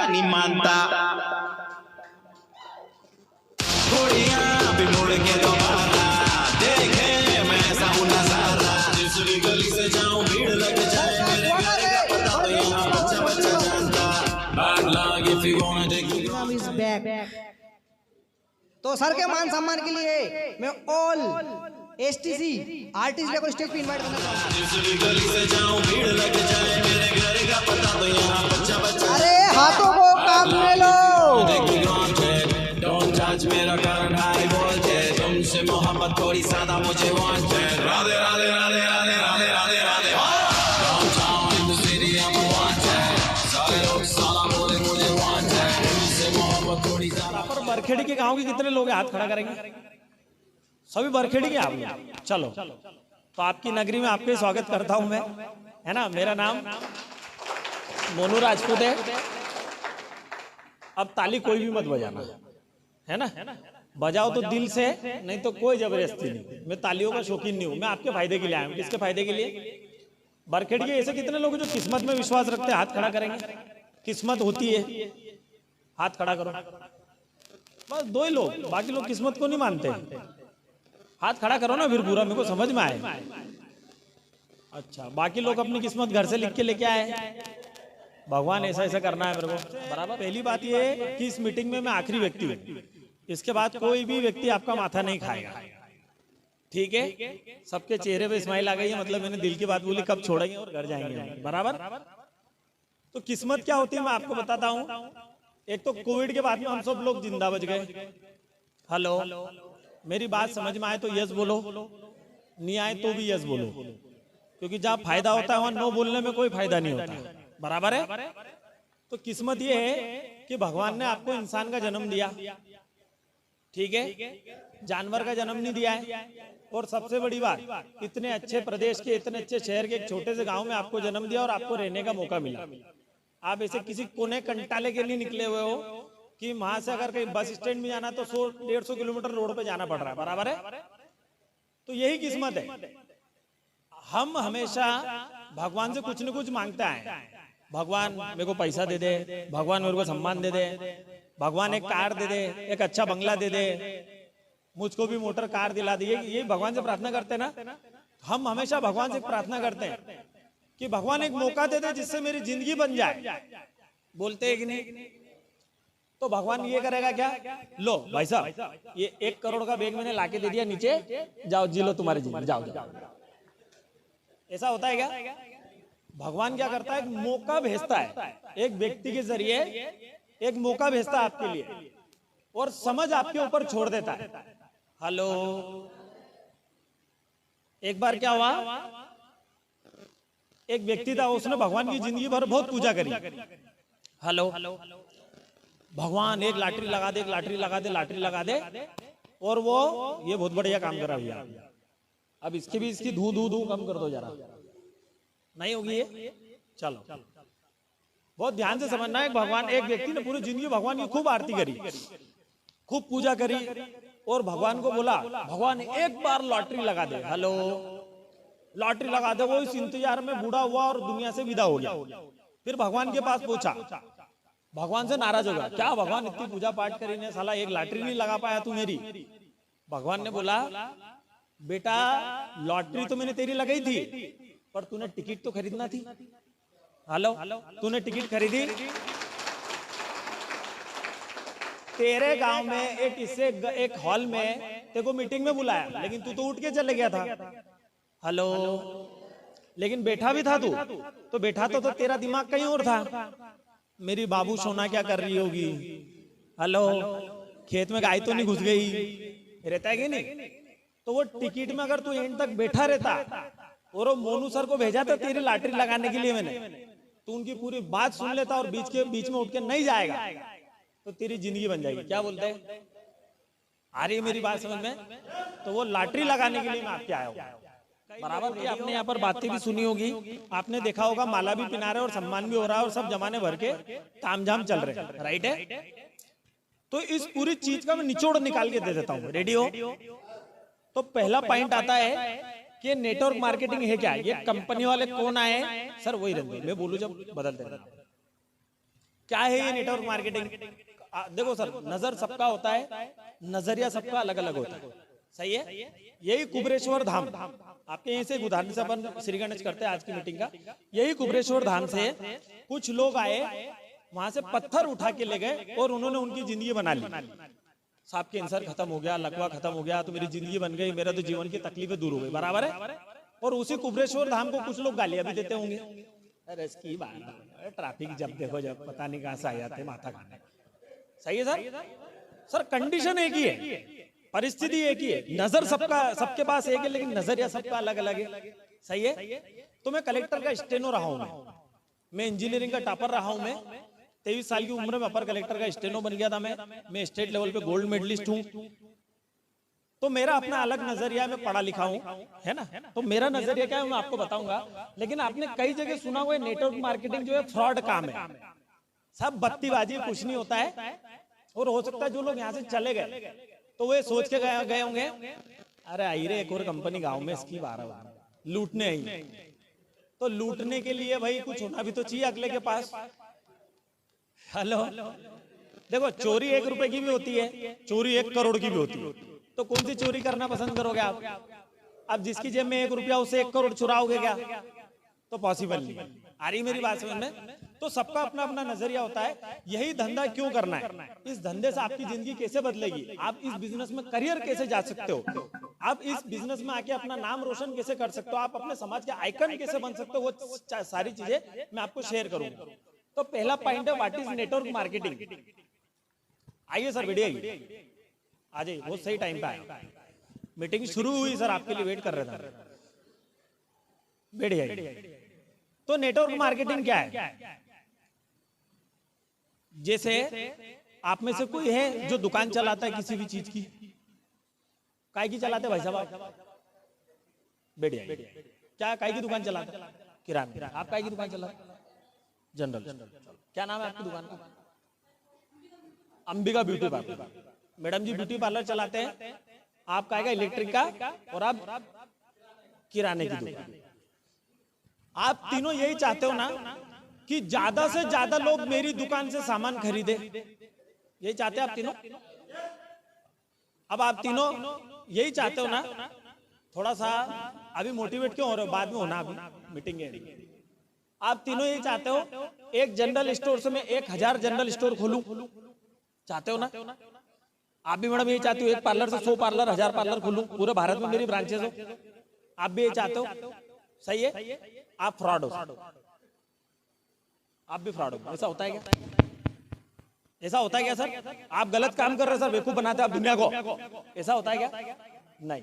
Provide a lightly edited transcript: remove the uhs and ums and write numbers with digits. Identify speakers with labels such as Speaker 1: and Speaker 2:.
Speaker 1: नहीं मानता, थोड़ियां भी मुड़ के दोबारा देखे मैं ऐसा हूं नजारा, जिस भी गली से जाऊं भीड़ लग जाए मेरे घर का पता तो यहाँ बच्चा बच्चा जानता, bad luck if you gonna take it
Speaker 2: Now is back. तो सर के मान सम्मान के लिए मैं ऑल एसटीसी आर्टिस्ट डे को स्टेज पे इनवाइट करना चाहता हूं।
Speaker 1: जिस भी गली से जाऊं भीड़ लग जाए मेरे घर का पता तो यहाँ बच्चा बच्चा,
Speaker 2: अरे हाथों को काम में लो।
Speaker 1: डोंट जज मेरा कारण हाई वोल्टेज, तुमसे मोहब्बत थोड़ी सादा मुझे wanted, Radhe Radhe Radhe Radhe Radhe Radhe Radhe, downtown in the city I am wanted, सारे लोग साला बोले मुझे वांटेड, तुमसे मोहब्बत थोड़ी सादा।
Speaker 3: पर बरखेड़ी के गांव के कितने लोग हाथ खड़ा करेंगे? सभी बरखेड़ी के आप लोग। चलो तो आपकी नगरी में आपके स्वागत करता हूं मैं, है ना। मेरा नाम मोनू राजपूत है। अब ताली कोई भी मत बजाना, है ना। बजाओ तो दिल से, नहीं तो कोई जबरदस्ती नहीं। मैं तालियों का शौकीन नहीं हूं, मैं आपके फायदे के लिए आया हूं। किसके फायदे के लिए? बरखेड़ी के ऐसे कितने लोग जो किस्मत में विश्वास रखते हैं, हाथ खड़ा करेंगे। किस्मत होती है, हाथ खड़ा करो। बस दो ही लोग, बाकी लोग किस्मत को नहीं मानते। हाथ खड़ा करो ना, फिर पूरा मेरे को समझ में आए। अच्छा, बाकी लोग अपनी किस्मत घर से लिख के लेके आए, भगवान ऐसा ऐसा करना है मेरे को, बराबर। पहली बात ये है कि इस मीटिंग में मैं आखिरी व्यक्ति हूँ, इसके बाद कोई भी व्यक्ति आपका माथा नहीं खाएगा, ठीक है। सबके चेहरे पे स्माइल आ गई है, मतलब मैंने दिल की बात बोली, कब छोड़ेंगे और घर जाएंगे, बराबर। तो किस्मत क्या होती है मैं आपको बताता हूँ। एक तो कोविड के बाद में हम सब लोग जिंदा बच गए। हेलो, मेरी बात समझ में आए तो यस बोलो, नहीं आए तो भी यस बोलो, क्योंकि जहाँ फायदा होता है वहां नो बोलने में कोई फायदा नहीं होता, बराबर है। तो किस्मत ये है कि भगवान ने आपको इंसान का जन्म दिया, ठीक है, जानवर का जन्म नहीं दिया है। और सबसे बड़ी बात, इतने अच्छे प्रदेश के, इतने अच्छे शहर के एक छोटे से गांव में आपको जन्म दिया और आपको रहने का मौका मिला। आप ऐसे किसी कोने कंटाले के लिए निकले हुए हो कि वहां से अगर कहीं बस स्टैंड में जाना तो 100-150 किलोमीटर रोड पे जाना पड़ रहा है, बराबर है। तो यही किस्मत है। हम हमेशा भगवान से कुछ न कुछ मांगते हैं। भगवान मेरे को पैसा दे दे, भगवान मेरे को सम्मान दे दे, भगवान एक कार दे दे, एक अच्छा बंगला दे दे, मुझको भी मोटर कार दिला दी। यही भगवान से प्रार्थना करते हैं ना। हम हमेशा भगवान से प्रार्थना करते हैं कि भगवान एक मौका दे दे जिससे मेरी जिंदगी बन जाए, बोलते हैं कि नहीं। तो भगवान ये करेगा क्या? लो भाई साहब, ये 1 करोड़ का बैग मैंने लाके दे दिया, नीचे जाओ, जी लो तुम्हारी जिंदगी, जाओ जाओ। ऐसा होता है क्या? भगवान क्या करता है? एक मौका भेजता है, एक व्यक्ति के जरिए एक मौका भेजता है आपके लिए, और समझ आपके ऊपर छोड़ देता है। हेलो, एक बार क्या हुआ, एक व्यक्ति था, उसने भगवान की जिंदगी भर बहुत पूजा करी। हेलो, भगवान एक लॉटरी लगा दे, एक लॉटरी लगा दे, लॉटरी लगा दे, और वो ये बहुत बढ़िया काम कर रहा है। अब इसकी भी इसकी धू धू धू कम कर दो जरा, नहीं होगी ये। चलो बहुत ध्यान से समझना है। भगवान, एक व्यक्ति ने पूरी जिंदगी भगवान की खूब आरती करी, खूब पूजा करी, और भगवान को बोला भगवान एक बार लॉटरी लगा दे। हेलो, लॉटरी लगा दे। वो इस इंतजार में बूढ़ा हुआ और दुनिया से विदा हो गया। फिर भगवान के पास पूछा, भगवान से नाराज होगा, क्या भगवान इतनी पूजा पाठ करी ने, साला एक लॉटरी नहीं लगा पाया तू मेरी। भगवान ने बोला, बेटा लॉटरी तो मैंने तेरी लगाई थी, पर तूने टिकट तो खरीदना थी। हेलो, तूने टिकट खरीदी? तेरे गांव में एक हॉल में तेरे को मीटिंग में बुलाया, लेकिन तू तो उठ के चले गया था। हेलो, लेकिन बैठा भी था तू, तो बैठा तो तेरा दिमाग कहीं और था। मेरी बाबू सोना क्या कर रही होगी। हेलो, खेत में गाय तो नहीं घुस गई, रहता है कि नहीं। तो वो टिकट में अगर तू एंड तक बैठा रहता और वो मोनू सर को भेजा था तेरी लॉटरी लगाने के लिए मैंने, तो उनकी पूरी बात सुन लेता और बीच में उठ के नहीं जाएगा, तो तेरी जिंदगी बन जाएगी। क्या बोलते हैं? आ रही है मेरी बात समझ में? तो वो लॉटरी लगाने के लिए मैं आपके आया हूँ, बराबर की। आपने यहाँ पर बातें भी सुनी होगी, आपने देखा होगा माला भी पिना रहे और सम्मान भी हो रहा है और सब जमाने भर के तामझाम चल रहे हैं, राइट है। तो इस पूरी चीज का मैं निचोड़ निकाल के दे देता हूँ, रेडी हो? तो पहला पॉइंट आता है कि नेटवर्क मार्केटिंग है क्या। ये कंपनी वाले कौन आए? सर वही रहते, मैं बोलूं जब बदलते रहना। क्या है ये नेटवर्क मार्केटिंग? देखो सर, नजर सबका होता है, नजरिया सबका अलग अलग होता है, सही है। यही कुबरेश्वर धाम, आपके यहीं से एक उदाहरण से अपन श्री गणेश करते हैं आज की मीटिंग का। यही कुबरेश्वर धाम से कुछ लोग आए, वहां से पत्थर उठा के ले गए और उन्होंने उनकी जिंदगी बना ली। साहब कैंसर खत्म हो गया, लकवा खत्म हो गया, तो मेरी जिंदगी बन गई, मेरा तो जीवन की तकलीफें दूर हो गई, बराबर है। और उसी कुबरेश्वर धाम को कुछ लोग गालियां भी देते होंगे, अरे इसकी बात, ट्रैफिक जब देखो जब पता नहीं कहां से आ जाते माथा खाने। सही है सर। सर कंडीशन एक ही है, परिस्थिति एक ही है, नजर सबका सबके पास एक है, लेकिन नजरिया सबका अलग अलग है, सही है। तो मैं कलेक्टर का स्टेनो रहा हूं, मैं इंजीनियरिंग का टॉपर रहा हूं, मैं 23 साल की उम्र में अपर कलेक्टर का स्टेनो बन गया था, मैं स्टेट लेवल पे गोल्ड मेडलिस्ट हूं। तो मेरा अपना अलग नजरिया, मैं पढ़ा लिखा हूं, है ना। तो मेरा नजरिया क्या है मैं आपको बताऊंगा। लेकिन आपने कई जगह सुना हुआ है नेटवर्क मार्केटिंग जो है फ्रॉड काम है, सब बत्तीबाजी, कुछ नहीं होता है। और हो सकता है जो लोग यहाँ से चले गए तो वे सोच के गए होंगे, अरे आई रे एक और कंपनी गांव में, इसकी 12 लूटने आई। तो लूटने के लिए भाई कुछ होना भी तो चाहिए अगले के पास। हेलो, देखो चोरी 1 रुपए की भी होती है, चोरी 1 करोड़ की भी होती है। तो कौन सी चोरी करना पसंद करोगे आप? अब जिसकी जेब में 1 रुपया उसे 1 करोड़ चुराओगे क्या? तो पॉसिबल नहीं। आ रही मेरी बात समझ में? तो सबका अपना अपना नजरिया होता है। यही धंधा क्यों करना है, इस धंधे से आपकी जिंदगी कैसे बदलेगी, आप इस बिजनेस में करियर कैसे जा सकते हो, आप इस बिजनेस में आके अपना नाम रोशन कैसे कर सकते हो, आप अपने समाज के आइकन कैसे बन सकते हो, वो सारी चीजें मैं आपको शेयर करूंगा। तो पहला पॉइंट है व्हाट इज नेटवर्क मार्केटिंग। आइए सर, वीडियो आइए, आ जाइए, बहुत सही टाइम पे आया। मीटिंग शुरू हुई सर, आपके लिए वेट कर रहा था, बैठिए। तो नेटवर्क मार्केटिंग क्या है? जैसे आप में से कोई है जो दुकान चलाता है किसी भी चीज की, काय की चलाते भाई साहब? बैठिए। क्या काय की दुकान चलाते? किराना। आप काय की दुकान चलाते? जनरल। क्या नाम है आपकी दुकान का? Ambika beauty parlour. मैडम जी ब्यूटी पार्लर चलाते हैं, आप काय का? इलेक्ट्रिक का, और आप किराने की दुकान। आप तीनों यही चाहते हो ना कि ज्यादा से ज्यादा लोग मेरी दुकान से सामान खरीदे, यही चाहते हैं आप तीनों? अब आप तीनों यही चाहते हो ना? थोड़ा सा अभी मोटिवेट क्यों हो रहे हो, बाद में होना, अभी मीटिंग है। आप तीनों यही चाहते हो एक जनरल स्टोर से मैं 1000 जनरल स्टोर खोलूं, चाहते हो ना? आप भी मैडम यही चाहती हो एक पार्लर से 100 पार्लर, 1000 पार्लर खोलूं, पूरे भारत में मेरी ब्रांचेस हो, आप भी यही चाहते हो, सही है। आप फ्रॉड हो, आप भी फ्रॉड हो। ऐसा होता है क्या? ऐसा होता है क्या सर? आप गलत काम कर रहे हैं सर, बेवकूफ बनाते हैं आप दुनिया को, ऐसा होता है क्या? नहीं।